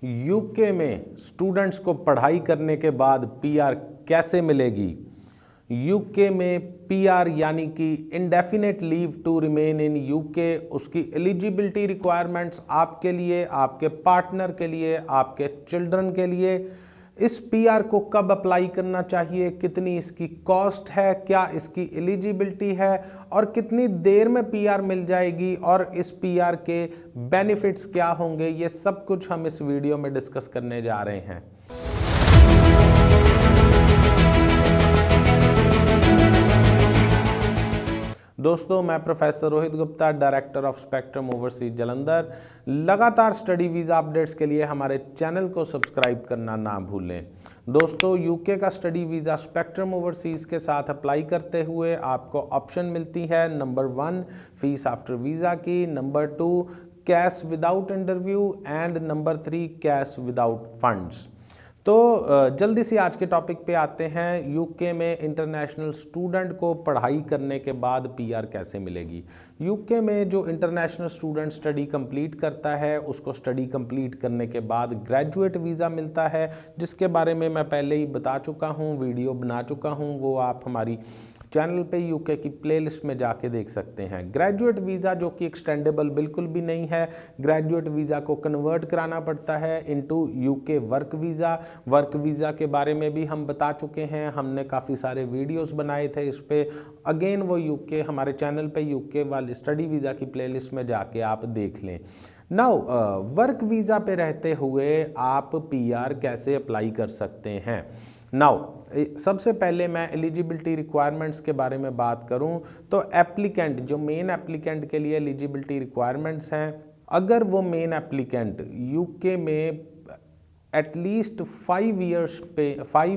UK में students को पढ़ाई करने के बाद पीआर कैसे मिलेगी। यूके में पीआर यानी कि indefinite leave to remain in UK, उसकी एलिजिबिलिटी रिक्वायरमेंट्स आपके लिए, आपके पार्टनर के लिए, आपके चिल्ड्रन के लिए। इस पीआर को कब अप्लाई करना चाहिए, कितनी इसकी कॉस्ट है, क्या इसकी एलिजिबिलिटी है और कितनी देर में पीआर मिल जाएगी और इस पीआर के बेनिफिट्स क्या होंगे, ये सब कुछ हम इस वीडियो में डिस्कस करने जा रहे हैं। दोस्तों, मैं professor Rohit Gupta, director of spectrum overseas Jalandhar. लगातार स्टडी वीज़ा अपडेट्स के लिए हमारे चैनल को सब्सक्राइब करना ना भूलें। दोस्तों, यूके का स्टडी वीज़ा स्पेक्ट्रम ओवरसीज के साथ अप्लाई करते हुए आपको ऑप्शन मिलती है नंबर 1 फीस आफ्टर वीज़ा की, number 2 cash without interview and number 3 cash without funds. तो जल्दी से आज के टॉपिक पे आते हैं। यूके में इंटरनेशनल स्टूडेंट को पढ़ाई करने के बाद पीआर कैसे मिलेगी। यूके में जो इंटरनेशनल स्टूडेंट स्टडी कंप्लीट करता है उसको स्टडी कंप्लीट करने के बाद ग्रेजुएट वीज़ा मिलता है, जिसके बारे में मैं पहले ही बता चुका हूँ, वीडियो बना चुका हूँ, वो आप हमारी चैनल पे यूके की प्लेलिस्ट में जाके देख सकते हैं। ग्रेजुएट वीज़ा जो कि एक्सटेंडेबल बिल्कुल भी नहीं है, ग्रेजुएट वीज़ा को कन्वर्ट कराना पड़ता है into UK work visa. Work visa के बारे में भी हम बता चुके हैं, हमने काफ़ी सारे वीडियोस बनाए थे इस पे। अगेन वो यूके हमारे चैनल पे यूके वाली स्टडी वीज़ा की प्लेलिस्ट में जाके आप देख लें। नाउ वर्क वीज़ा पे रहते हुए आप पीआर कैसे अप्लाई कर सकते हैं। नाउ सबसे पहले मैं एलिजिबिलिटी रिक्वायरमेंट्स के बारे में बात करूं तो एप्लीकेंट, जो मेन एप्लीकेंट के लिए एलिजिबिलिटी रिक्वायरमेंट्स हैं, अगर वो मेन एप्लीकेंट यूके में एटलीस्ट 5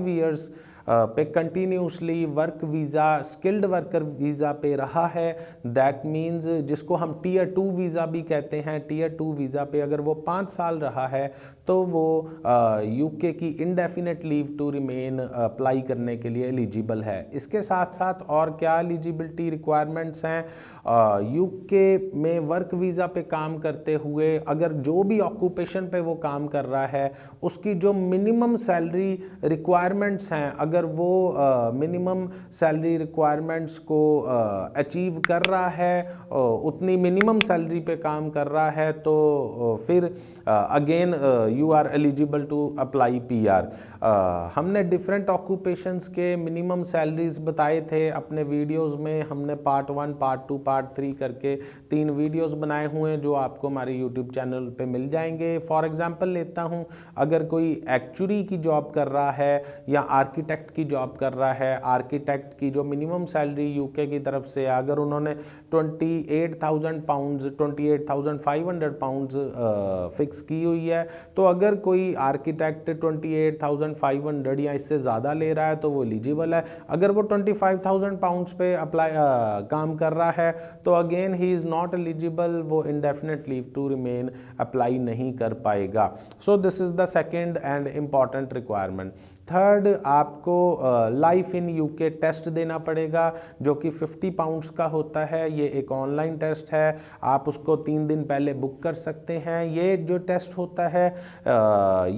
इयर्स पे continuously work visa, skilled worker visa पे रहा है, दैट मीन्स जिसको हम टीयर 2 वीज़ा भी कहते हैं, टीयर 2 वीज़ा पे अगर वो 5 साल रहा है तो वो यूके की indefinite leave to remain apply करने के लिए एलिजिबल है। इसके साथ साथ और क्या एलिजिबिलिटी रिक्वायरमेंट्स हैं, यूके में वर्क वीज़ा पे काम करते हुए अगर जो भी ऑक्यूपेशन पे वो काम कर रहा है उसकी जो मिनिमम सैलरी रिक्वायरमेंट्स हैं, अगर वो मिनिमम सैलरी रिक्वायरमेंट्स को अचीव कर रहा है, उतनी मिनिमम सैलरी पे काम कर रहा है, तो फिर again you are eligible to apply PR. हमने डिफरेंट ऑक्यूपेशंस के मिनिमम सैलरीज बताए थे अपने वीडियोस में। हमने पार्ट 1, पार्ट 2, पार्ट 3 करके 3 वीडियोस बनाए हुए हैं जो आपको हमारे यूट्यूब चैनल पे मिल जाएंगे। फॉर एग्जांपल लेता हूं, अगर कोई एक्चुरी की जॉब कर रहा है या आर्किटेक्ट की जॉब कर रहा है, आर्किटेक्ट की जो मिनिमम सैलरी यूके की तरफ से अगर उन्होंने 28,000 पाउंड्स 28,500 पाउंड्स फिक्स की हुई है, तो अगर कोई आर्किटेक्ट 28,500 या इससे ज़्यादा ले रहा है तो वो एलिजिबल है। अगर वो 25,000 पाउंड्स पे अप्लाई काम कर रहा है तो again he is not eligible, वो indefinite leave to remain apply नहीं कर पाएगा। So this is the second and important requirement. Third, आपको लाइफ इन यूके टेस्ट देना पड़ेगा जो कि 50 पाउंड्स का होता है। ये एक ऑनलाइन टेस्ट है, आप उसको 3 दिन पहले बुक कर सकते हैं। ये जो टेस्ट होता है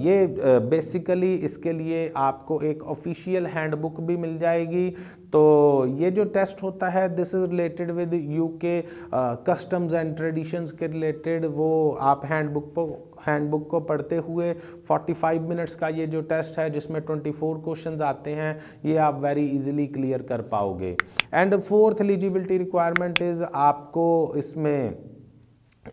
ये बेसिकली इसके लिए आपको एक ऑफिशियल हैंडबुक भी मिल जाएगी। तो ये जो टेस्ट होता है this is related with UK customs and traditions के रिलेटेड। वो आप हैंडबुक को पढ़ते हुए 45 मिनट्स का ये जो टेस्ट है जिसमें 24 क्वेश्चंस आते हैं, ये आप वेरी इजीली क्लियर कर पाओगे। And fourth eligibility requirement is आपको इसमें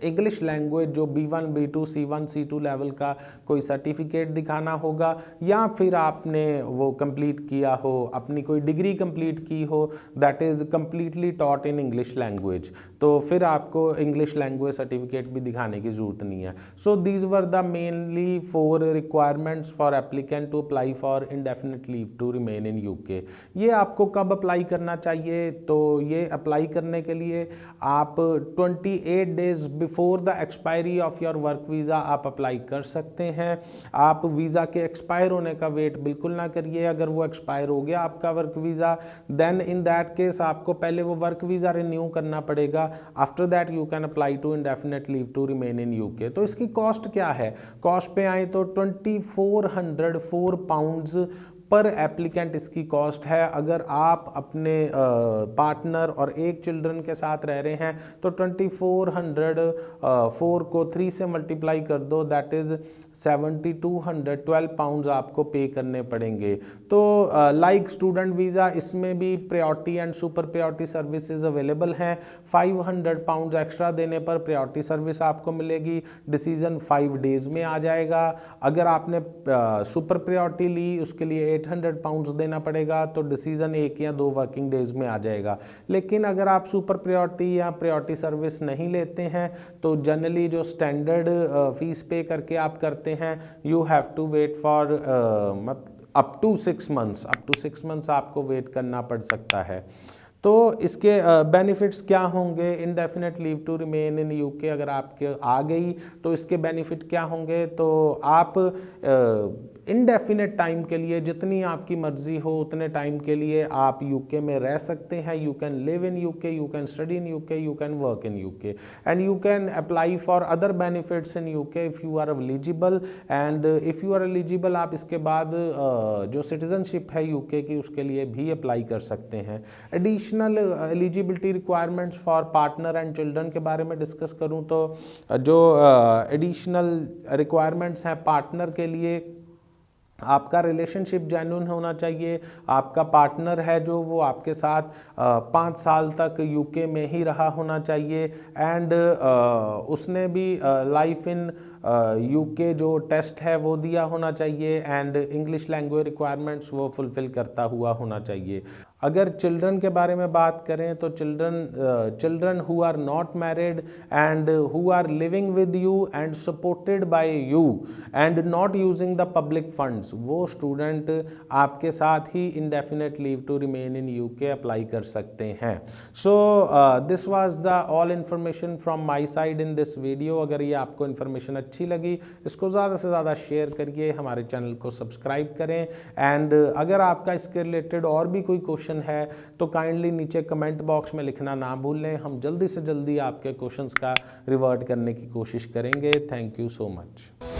इंग्लिश लैंग्वेज जो B1, B2, C1, C2 level का कोई सर्टिफिकेट दिखाना होगा, या फिर आपने वो कंप्लीट किया हो, अपनी कोई डिग्री कंप्लीट की हो that is completely taught in English language, तो फिर आपको इंग्लिश लैंग्वेज सर्टिफिकेट भी दिखाने की ज़रूरत नहीं है। So these were the mainly 4 requirements for applicant to apply for indefinite leave to remain in UK. ये आपको कब अप्लाई करना चाहिए, तो ये अप्लाई करने के लिए आप 28 days before the expiry of your work visa आप अप्लाई कर सकते हैं। आप वीज़ा के एक्सपायर होने का वेट बिल्कुल ना करिए। अगर वो एक्सपायर हो गया आपका work visa, then in that case आपको पहले वो वर्क वीज़ा रिन्यू करना पड़ेगा। After that you can apply to indefinite leave to remain in UK. तो इसकी कॉस्ट क्या है? कॉस्ट पे आए तो 2404 पाउंड्स पर एप्लीकेंट इसकी कॉस्ट है। अगर आप अपने पार्टनर और एक चिल्ड्रन के साथ रह रहे हैं तो 2404 को 3 से मल्टीप्लाई कर दो, दैट इज़ 7212 पाउंड्स आपको पे करने पड़ेंगे। तो लाइक स्टूडेंट वीज़ा इसमें भी priority and super priority services available हैं। 500 पाउंड्स एक्स्ट्रा देने पर प्रायोरिटी सर्विस आपको मिलेगी। डिसीजन 5 डेज़ में आ जाएगा। अगर आपने सुपर प्रायोरिटी ली उसके लिए 800 पाउंड्स देना पड़ेगा, तो डिसीजन 1 या 2 वर्किंग डेज में आ जाएगा। लेकिन अगर आप सुपर प्रायोरिटी या प्रायोरिटी सर्विस नहीं लेते हैं तो जनरली जो स्टैंडर्ड फीस पे करके आप करते हैं, you have to wait for up to 6 months आपको वेट करना पड़ सकता है। तो इसके बेनिफिट्स क्या होंगे? Indefinite leave to remain in UK अगर आपके आ गई तो इसके बेनिफिट क्या होंगे? तो आप इनडेफिनेट टाइम के लिए, जितनी आपकी मर्जी हो उतने टाइम के लिए आप यूके में रह सकते हैं। You can live in UK, you can study in UK, you can work in UK and you can apply for other benefits in UK if you are eligible. And if you are eligible आप इसके बाद जो citizenship है UK की उसके लिए भी apply कर सकते हैं। Additional eligibility requirements for partner and children के बारे में डिस्कस करूं तो जो एडिशनल रिक्वायरमेंट्स हैं पार्टनर के लिए, आपका रिलेशनशिप जेन्युइन होना चाहिए। आपका पार्टनर है जो वो आपके साथ 5 साल तक यूके में ही रहा होना चाहिए एंड उसने भी लाइफ इन यूके जो टेस्ट है वो दिया होना चाहिए एंड इंग्लिश लैंग्वेज रिक्वायरमेंट्स वो फुलफिल करता हुआ होना चाहिए। अगर चिल्ड्रन के बारे में बात करें तो children who are not married and who are living with you and supported by you and not using the public funds, वो स्टूडेंट आपके साथ ही indefinite leave to remain in UK apply कर सकते हैं। So this was the all information from my side in this video. अगर ये आपको इन्फॉर्मेशन अच्छी लगी इसको ज़्यादा से ज़्यादा शेयर करिए, हमारे चैनल को सब्सक्राइब करें एंड अगर आपका इसके रिलेटेड और भी कोई क्वेश्चन है तो काइंडली नीचे कमेंट बॉक्स में लिखना ना भूलें। हम जल्दी से जल्दी आपके क्वेश्चंस का रिवर्ट करने की कोशिश करेंगे। Thank you so much.